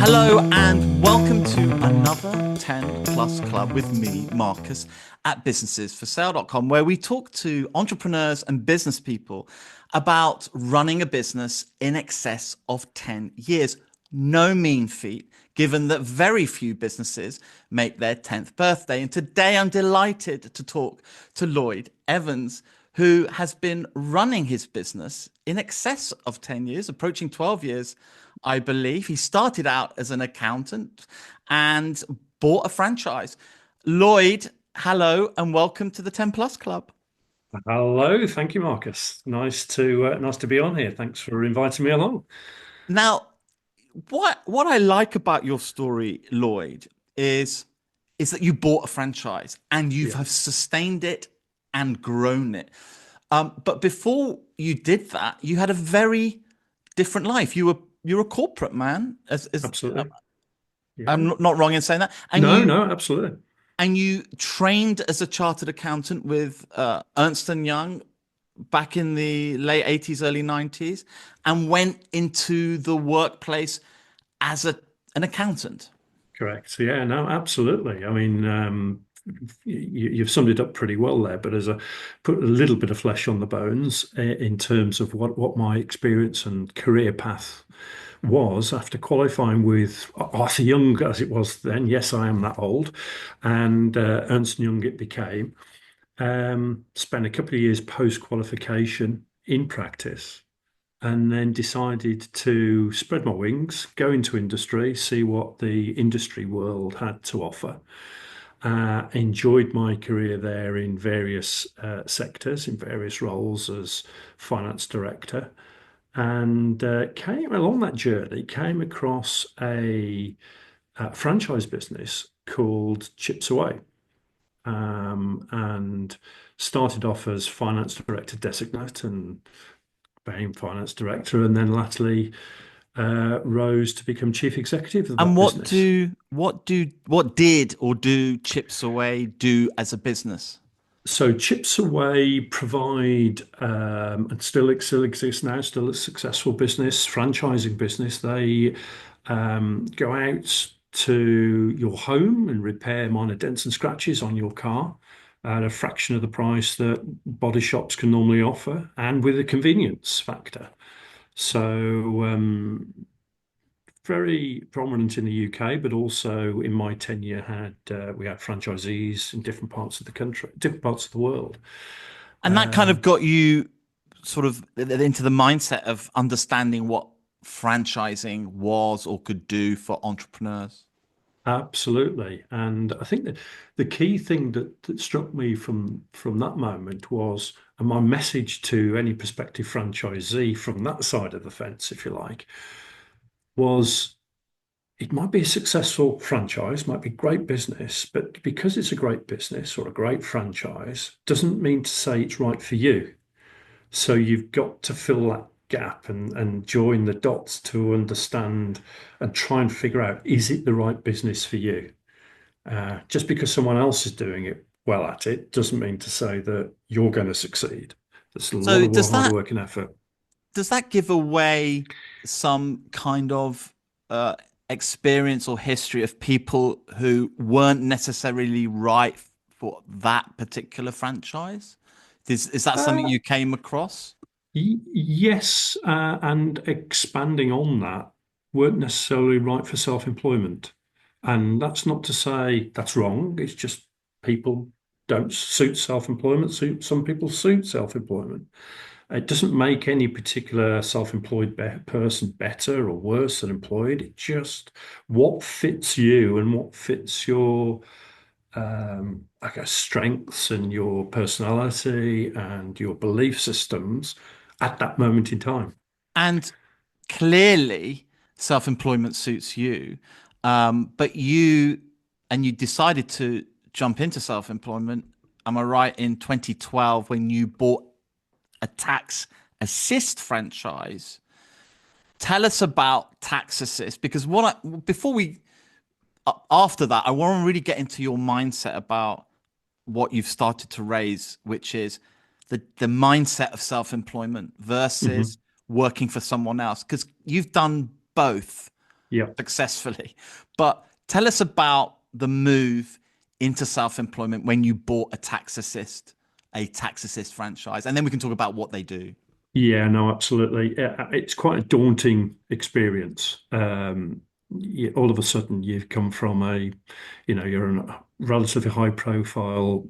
Hello and welcome to another 10 Plus Club with me, Marcus, at businessesforsale.com, where we talk to entrepreneurs and business people about running a business in excess of 10 years. No mean feat, given that very few businesses make their 10th birthday. And today I'm delighted to talk to Lloyd Evans, who has been running his business in excess of 10 years, approaching 12 years, I believe. He started out as an accountant and bought a franchise. Lloyd, hello and welcome to the 10 Plus Club. Hello, thank you, Marcus. Nice to be on here. Thanks for inviting me along. Now, what I like about your story, Lloyd, is that you bought a franchise and you Yeah, have sustained it and grown it. But before you did that, you had a very different life. You're a corporate man, as absolutely. Yeah. I'm not wrong in saying that. No, no, absolutely. And you trained as a chartered accountant with Ernst and Young back in the late 80s, early 90s, and went into the workplace as an accountant. Correct. Yeah, no, absolutely. I mean, you've summed it up pretty well there, but as a put a little bit of flesh on the bones in terms of what my experience and career path was after qualifying with Arthur Young, as it was then. Yes, I am that old, and Ernst Young it became. Spent a couple of years post qualification in practice, and then decided to spread my wings, go into industry, see what the industry world had to offer. Enjoyed my career there in various sectors, in various roles as finance director, and came along that journey, came across a franchise business called Chips Away, and started off as finance director designate and became finance director, and then latterly rose to become chief executive of And that business. what did or do Chips Away do as a business? So Chips Away provide and still exists now, still a successful business, franchising business. They go out to your home and repair minor dents and scratches on your car at a fraction of the price that body shops can normally offer, and with a convenience factor. So very prominent in the UK, but also in my tenure had we had franchisees in different parts of the country, different parts of the world. And that kind of Um, got you sort of into the mindset of understanding what franchising was or could do for entrepreneurs. Absolutely, and I think that the key thing that struck me from that moment was, and my message to any prospective franchisee from that side of the fence, if you like, was it might be a successful franchise, might be great business, but because it's a great business or a great franchise, doesn't mean to say it's right for you. So you've got to fill that gap and join the dots to understand and try and figure out, is it the right business for you? Just because someone else is doing it well at it doesn't mean to say that you're going to succeed. There's a lot So of hard work and effort. does that give away some kind of uh, experience or history of people who weren't necessarily right for that particular franchise? Is that something Uh, you came across? yes, and expanding on that weren't necessarily right for self-employment. And that's not to say that's wrong. It's just people don't suit self-employment. Some people suit self-employment. It doesn't make any particular self-employed person better or worse than employed. It just what fits you and what fits your, I guess, strengths and your personality and your belief systems at that moment in time. And clearly, self-employment suits you, but you decided to jump into self-employment. Am I right in 2012 when you bought a tax assist franchise? Tell us about tax assist because before we after that, I want to really get into your mindset about what you've started to raise, which is the mindset of self-employment Mhm. versus working for someone else, because you've done both. Yeah. successfully. But tell us about the move into self-employment when you bought a tax assist franchise, and then we can talk about what they do. Yeah, no, absolutely. It's quite a daunting experience. All of a sudden, you've come from you're in a relatively high profile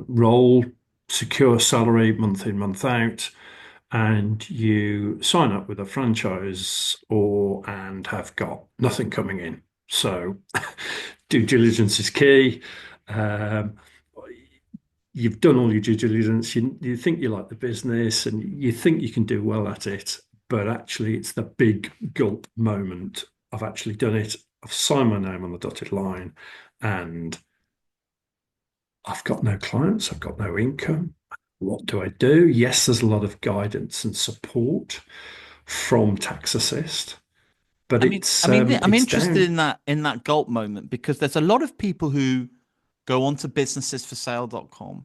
role, secure salary month in, month out, and you sign up with a franchise and have got nothing coming in. So due diligence is key. Um, you've done all your due diligence. You think you like the business and you think you can do well at it, but actually, it's the big gulp moment. I've actually done it. I've signed my name on the dotted line, and I've got no clients. I've got no income. What do I do? Yes, there's a lot of guidance and support from TaxAssist, but I'm it's interested down. in that gulp moment because there's a lot of people who go onto businessesforsale.com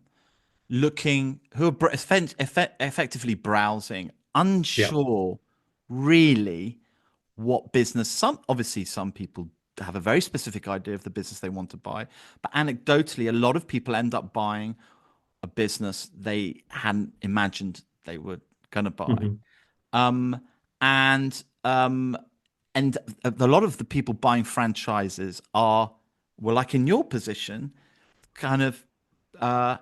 looking who are effectively browsing, Yeah. unsure really what business. Some people have a very specific idea of the business they want to buy, but anecdotally, a lot of people end up buying a business they hadn't imagined they were going to buy. Mhm. Um, and um, and a lot of the people buying franchises are, well, like in your position, kind of uh,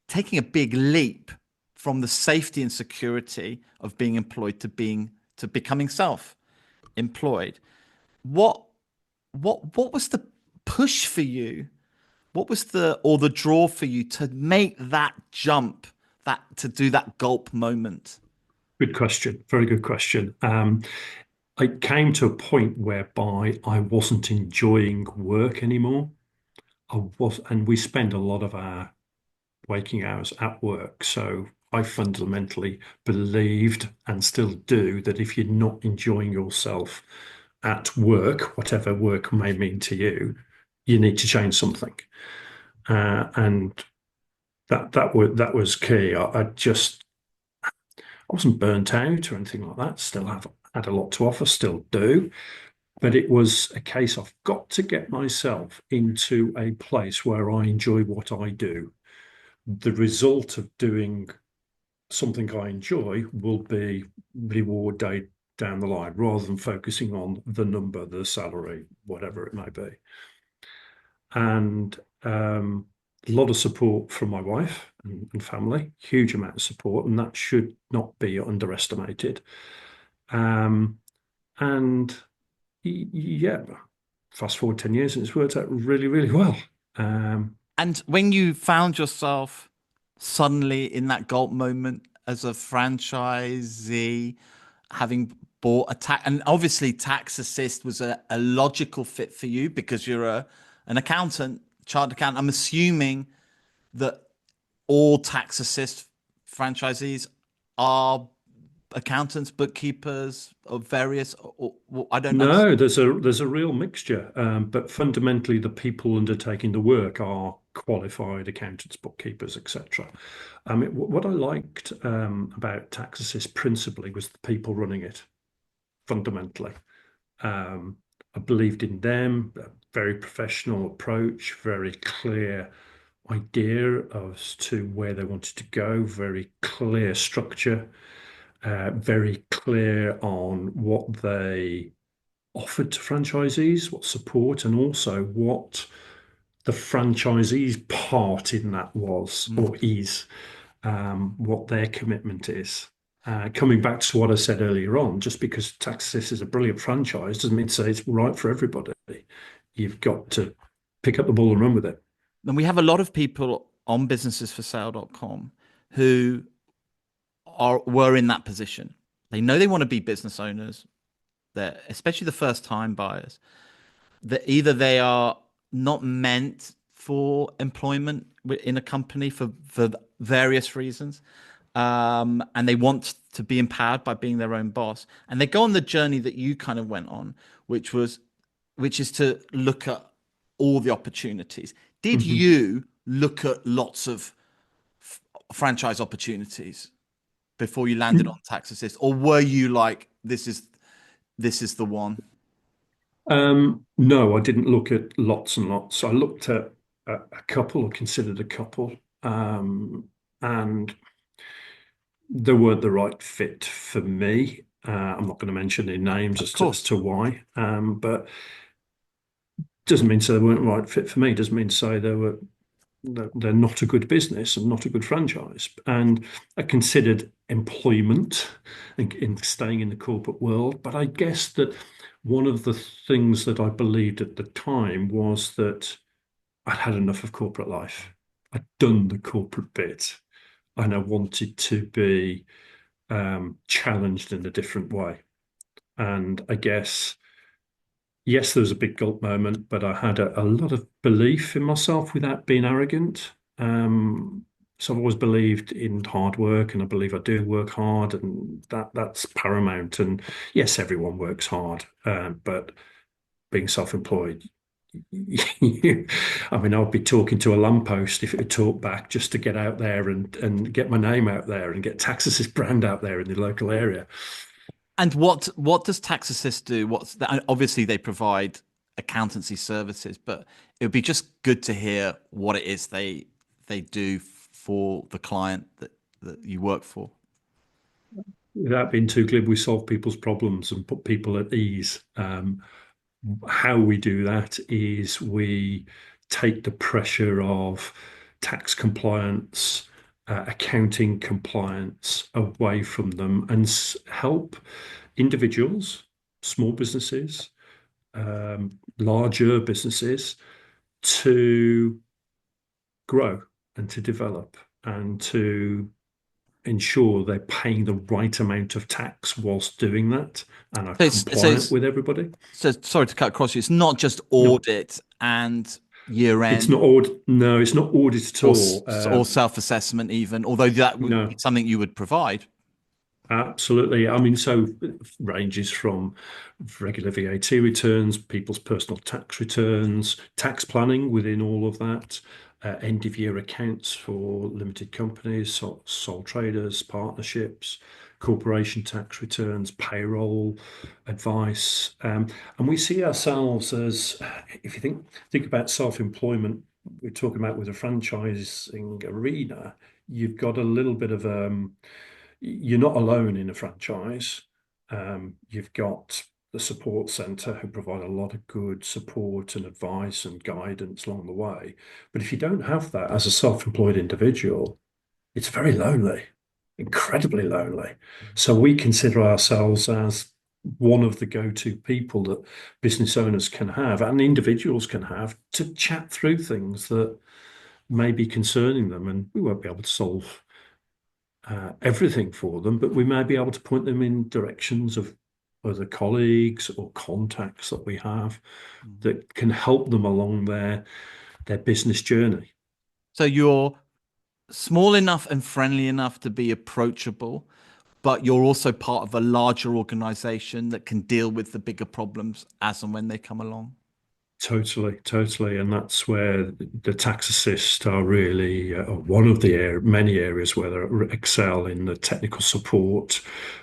taking a big leap from the safety and security of being employed to becoming self-employed. What what was the push for you? What was the draw for you to make that jump, that to do that gulp moment? Good question. Very good question. I came to a point whereby I wasn't enjoying work anymore. And we spend a lot of our waking hours at work. So I fundamentally believed and still do that if you're not enjoying yourself at work, whatever work may mean to you, you need to change something. And that was key. I wasn't burnt out or anything like that. Still have had a lot to offer, still do. But it was a case I've got to get myself into a place where I enjoy what I do. The result of doing something I enjoy will be reward day down the line rather than focusing on the number, the salary, whatever it may be. And a lot of support from my wife and family, huge amount of support, and that should not be underestimated. Um, and yeah, fast forward 10 years and it's worked out really, really well. Um, And when you found yourself suddenly in that gulp moment as a franchisee, having bought and obviously Tax Assist was a logical fit for you because you're an accountant, chartered accountant. I'm assuming that all Tax Assist franchisees are accountants, bookkeepers of various. I don't understand. no, there's a real mixture, but fundamentally the people undertaking the work are qualified accountants, bookkeepers, etc. What I liked about TaxAssist principally was the people running it. Fundamentally, um, I believed in them. A very professional approach, very clear idea as to where they wanted to go, very clear structure, very clear on what they offered to franchisees, what support, and also what the franchisee's part in that was or is, what their commitment is. Coming back to what I said earlier on, just because Taxis is a brilliant franchise doesn't mean to say it's right for everybody. You've got to pick up the ball and run with it. And we have a lot of people on businessesforsale.com who were in that position. They know they want to be business owners. They're especially the first time buyers. That either they are not meant for employment in a company for various reasons, and they want to be empowered by being their own boss, and they go on the journey that you kind of went on, which is to look at all the opportunities. Did Mhm. you look at lots of franchise opportunities before you landed on Tax Assist, or were you like, this is the one? No, I didn't look at lots and lots. I looked at a couple, or considered a couple, and they weren't the right fit for me. I'm not going to mention their names Of as course. to why, but doesn't mean to say they weren't the right fit for me. Doesn't mean to say they're not a good business and not a good franchise. And I considered employment in staying in the corporate world, but I guess that one of the things that I believed at the time was that I'd had enough of corporate life. I'd done the corporate bit, and I wanted to be challenged in a different way. And I guess, yes, there was a big gulp moment, but I had a lot of belief in myself without being arrogant. So I've always believed in hard work, and I believe I do work hard, and that's paramount. And yes, everyone works hard, but being self-employed, I mean, I'll be talking to a lamppost if it would talk back, just to get out there and get my name out there and get TaxAssist brand out there in the local area. And what does TaxAssist do? What's that? Obviously, they provide accountancy services, but it would be just good to hear what it is they do for the client that you work for. Without being too glib, we solve people's problems and put people at ease. How we do that is we take the pressure of tax compliance, accounting compliance away from them, and help individuals, small businesses, larger businesses to grow and to develop and to ensure they're paying the right amount of tax whilst doing that and are So compliant with everybody. sorry to cut across you. It's not just No, audit and year it's end not audit. No, it's not audit at all. or self assessment even, although that would be No, something you would provide. absolutely. I mean, so it ranges from regular VAT returns, people's personal tax returns, tax planning within all of that, end of year accounts for limited companies, sole traders, partnerships, corporation tax returns, payroll advice. And we see ourselves as, if you think about self-employment, we're talking about with a franchising arena, you've got a little bit of you're not alone in a franchise. You've got the support centre who provide a lot of good support and advice and guidance along the way. But if you don't have that as a self-employed individual, it's very lonely, incredibly lonely. So we consider ourselves as one of the go-to people that business owners can have and individuals can have to chat through things that may be concerning them. And we won't be able to solve everything for them, but we may be able to point them in directions of other colleagues or contacts that we have that can help them along their business journey. So you're small enough and friendly enough to be approachable, but you're also part of a larger organization that can deal with the bigger problems as and when they come along. Totally, totally, and that's where the tax assist are really one of the many areas where they excel in the technical support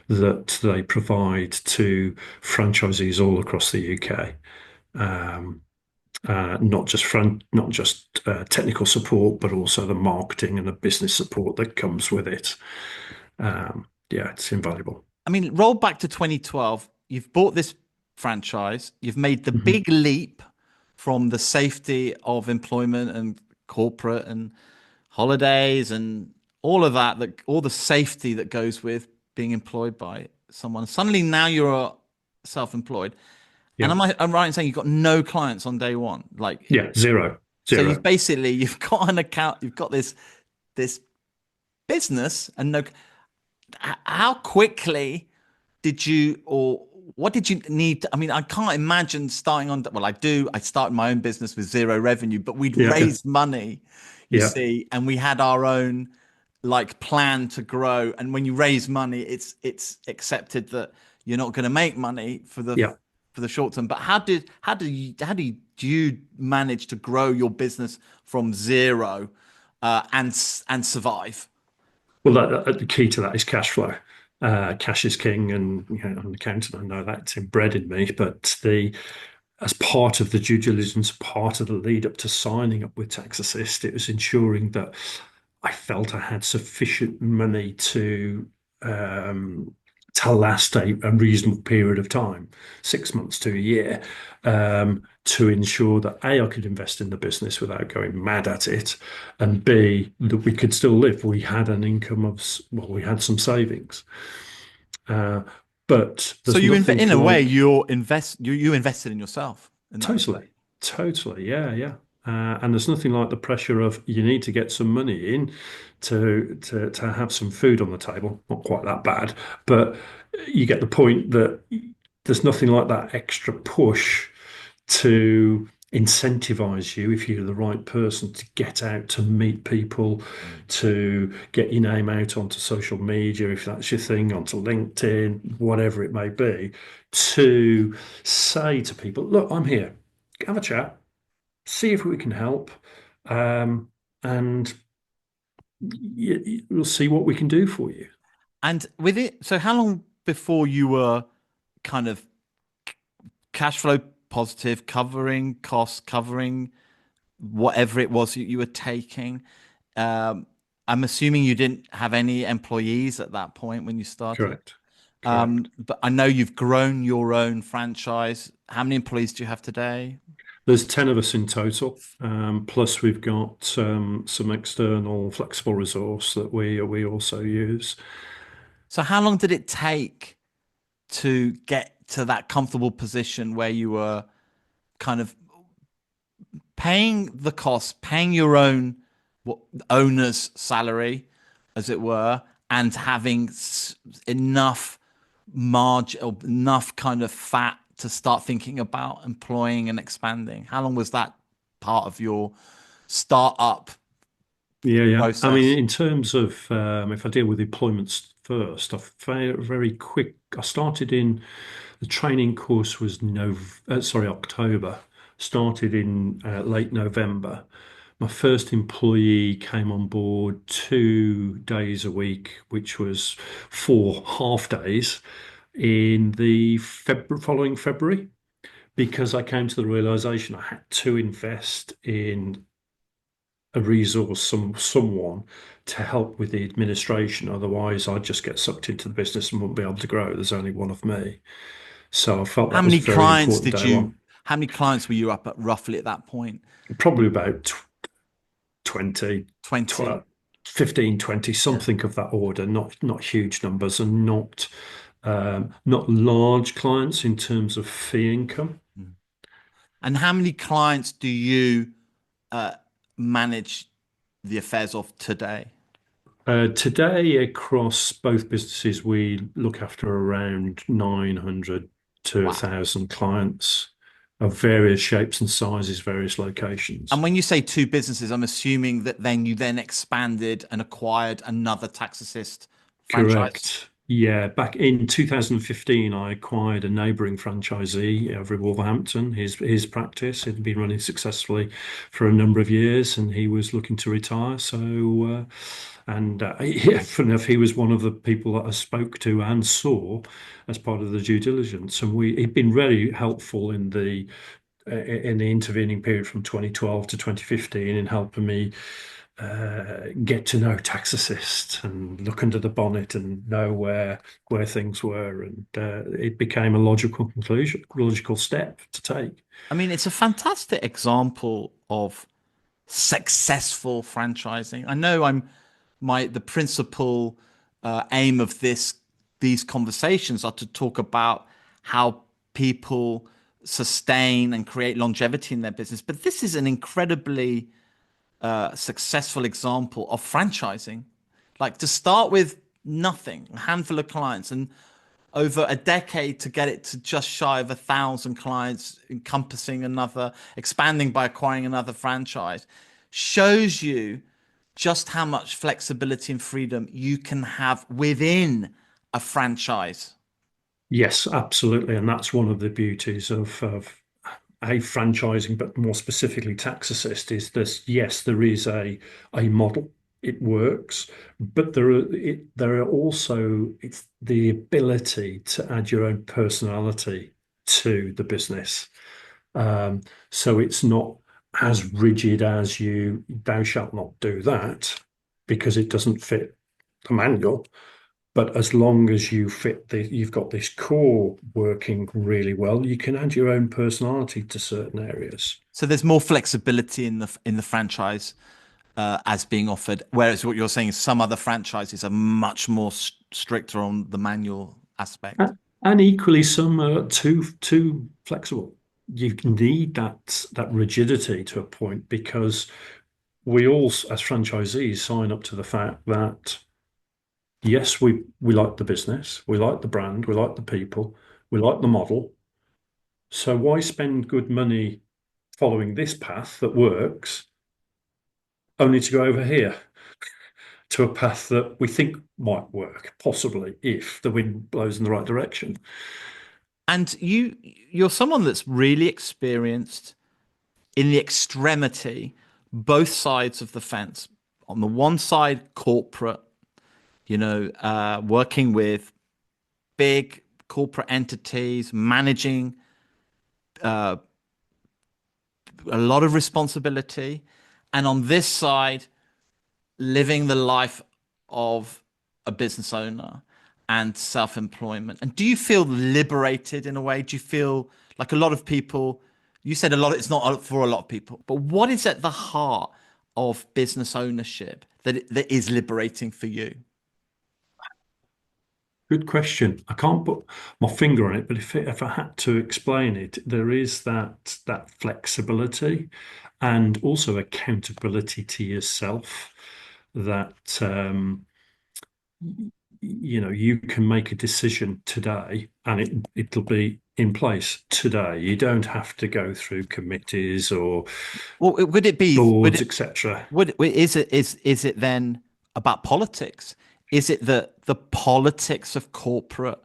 that they provide to franchisees all across the UK. Um, not just technical support, but also the marketing and the business support that comes with it. Yeah, it's invaluable. I mean, roll back to 2012. You've bought this franchise. You've made the Mhm. big leap from the safety of employment and corporate and holidays and all of that, all the safety that goes with being employed by someone. Suddenly now you're self-employed. And Yeah, I'm right in saying you've got no clients on day one. Like, yeah, zero, so you've zero. basically you've got an account, you've got this business and no. How quickly did you or what did you need I mean, I can't imagine starting on, well, I do. I started my own business with zero revenue, but we'd Yeah, yeah, raised money, you yeah, see, and we had our own like plan to grow. And when you raise money, it's accepted that you're not going to make money yeah. for the short term. But do you manage to grow your business from zero and survive? Well, the key to that is cash flow. Cash is king, and I'm an accountant. I know that's inbred in me. But as part of the due diligence, part of the lead up to signing up with TaxAssist, it was ensuring that I felt I had sufficient money um, to last a reasonable period of time, 6 months to a year, to ensure that A, I could invest in the business without going mad at it, and B, that we could still live. We had an income of, well, we had some savings. Uh, but So there's you nothing in a way, like you invested in yourself in that respect. totally, totally, yeah, yeah. And there's nothing like the pressure of you need to get some money in to have some food on the table. Not quite that bad, but you get the point that there's nothing like that extra push to incentivize you if you're the right person to get out to meet people, Mm. to get your name out onto social media, if that's your thing, onto LinkedIn, whatever it may be, to say to people, look, I'm here, have a chat, see if we can help, and we'll see what we can do for you. And with it, so how long before you were kind of cash flow positive, covering costs, covering whatever it was you were taking? Um, I'm assuming you didn't have any employees at that point when you started. Correct. Correct. But I know you've grown your own franchise. How many employees do you have today? There's 10 of us in total, plus we've got some external flexible resource that we also use. So how long did it take to get to that comfortable position where you were kind of paying the cost, paying your own what, owner's salary, as it were, and having enough margin or enough kind of fat to start thinking about employing and expanding? How long was that part of your startup Yeah, yeah. I mean, process? in terms of if I deal with deployments first, I found very quick. I started in the training course was October. Started in late November. My first employee came on board 2 days a week, which was 4 half days in the following February, because I came to the realization I had to invest in a resource, someone to help with the administration. Otherwise, I'd just get sucked into the business and wouldn't be able to grow. There's only one of me. So I felt How that was many very clients important did day you? one. How many clients were you up at roughly at that point? Probably about 20, 20. 12, 15, 20, Yeah. something of that order, not huge numbers and not large clients in terms of fee income. Mm. And how many clients do you uh, manage the affairs of today? Today, across both businesses, we look after around 900 to Wow. 1,000 clients of various shapes and sizes, various And locations. when you say two businesses, I'm assuming that then you then expanded and acquired another TaxAssist franchise. Correct. Yeah, back in 2015, I acquired a neighbouring franchisee over in Wolverhampton. His practice had been running successfully for a number of years, and he was looking to retire. Yeah, funny enough, he was one of the people that I spoke to and saw as part of the due diligence, and he'd been really helpful in the intervening period from 2012 to 2015 in helping me get to know tax assist and look under the bonnet and know where things were, and it became a logical conclusion, logical step to take. I mean, it's a fantastic example of successful franchising. I know the principal aim of these conversations are to talk about how people sustain and create longevity in their business, but this is an incredibly successful example of franchising. Like to start with nothing, a handful of clients, and over a decade to get it to just shy of 1,000 clients, encompassing another, expanding by acquiring another franchise, shows you just how much flexibility and freedom you can have within a franchise. Yes, absolutely, and that's one of the beauties of a franchising, but more specifically tax assist, is this. Yes, there is a model. It works, but there are also it's the ability to add your own personality to the business. So it's not as rigid as thou shalt not do that because it doesn't fit the manual. But as long as you've got this core working really well, you can add your own personality to certain areas. So there's more flexibility in the franchise as being offered, whereas what you're saying is some other franchises are much more stricter on the manual aspect. And equally, some are too flexible. You need that rigidity to a point because we all, as franchisees, sign up to the fact that yes, we like the business, we like the brand, we like the people, we like the model. So why spend good money following this path that works, only to go over here to a path that we think might work, possibly if the wind blows in the right direction. And you're someone that's really experienced in the extremity, both sides of the fence. On the one side, corporate, working with big corporate entities, managing a lot of responsibility. And on this side, living the life of a business owner and self-employment. And do you feel liberated in a way? Do you feel like a lot of people, you said a lot, it's not for a lot of people, but what is at the heart of business ownership that is liberating for you? Good question. I can't put my finger on it, but if I had to explain it, there is that flexibility and also accountability to yourself that you can make a decision today and it'll be in place today. You don't have to go through committees or Well, would it be, boards, etc. is it then about politics? Is it the politics of corporate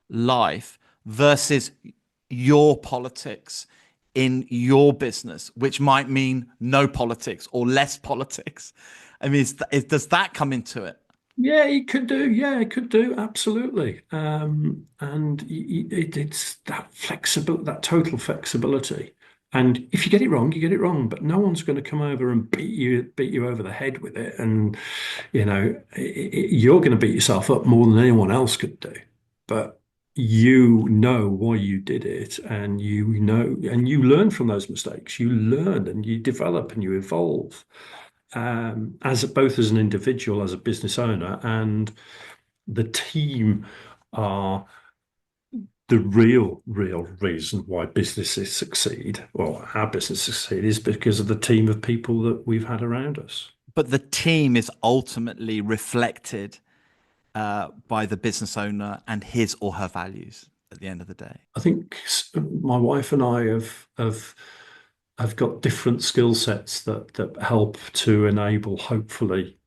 life versus your politics in your business, which might mean no politics or less politics? I mean, does that come into it? Yeah, it could do. Yeah, it could do. Absolutely. And it's that flexible, that total flexibility. And if you get it wrong, you get it wrong. But no one's going to come over and beat you over the head with it. And you're going to beat yourself up more than anyone else could do. But you know why you did it, and and you learn from those mistakes. You learn and you develop and you evolve as both as an individual, as a business owner, and the team are the real reason why businesses succeed, or our business succeed, is because of the team of people that we've had around us. But the team is ultimately reflected by the business owner and his or her values at the end of the day. I think my wife and I have got different skill sets that help to enable, hopefully,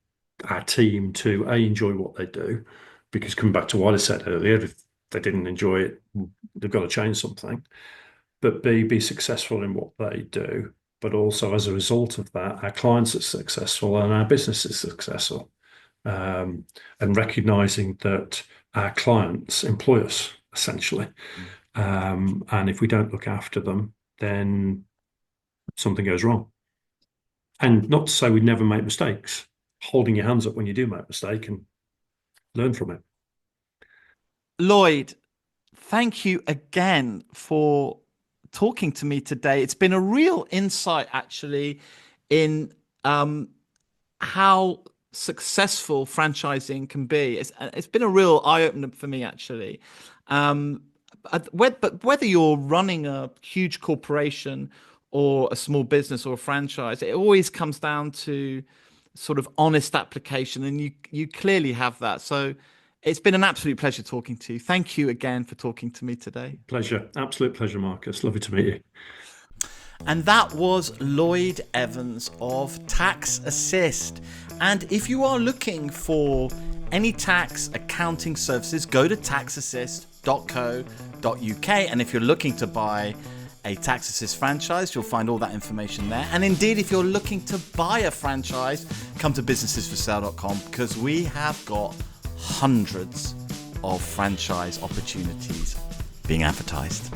our team to enjoy what they do. Because coming back to what I said earlier, if they didn't enjoy it, they've got to change something. But B, be successful in what they do. But also, as a result of that, our clients are successful and our business is successful. And recognizing that our clients employ us, essentially. And if we don't look after them, then something goes wrong. And not to say we never make mistakes, holding your hands up when you do make a mistake and learn from it. Lloyd, thank you again for talking to me today. It's been a real insight, actually, in how successful franchising can be. It's been a real eye-opener for me, actually. But whether you're running a huge corporation or a small business or a franchise, it always comes down to sort of honest application, and you clearly have that. So it's been an absolute pleasure talking to you. Thank you again for talking to me today. Pleasure. Absolute pleasure, Marcus. Lovely to meet you. And that was Lloyd Evans of TaxAssist. And if you are looking for any tax accounting services, go to taxassist.co.uk. And if you're looking to buy a TaxAssist franchise, you'll find all that information there. And indeed, if you're looking to buy a franchise, come to businessesforsale.com, because we have got hundreds of franchise opportunities being advertised.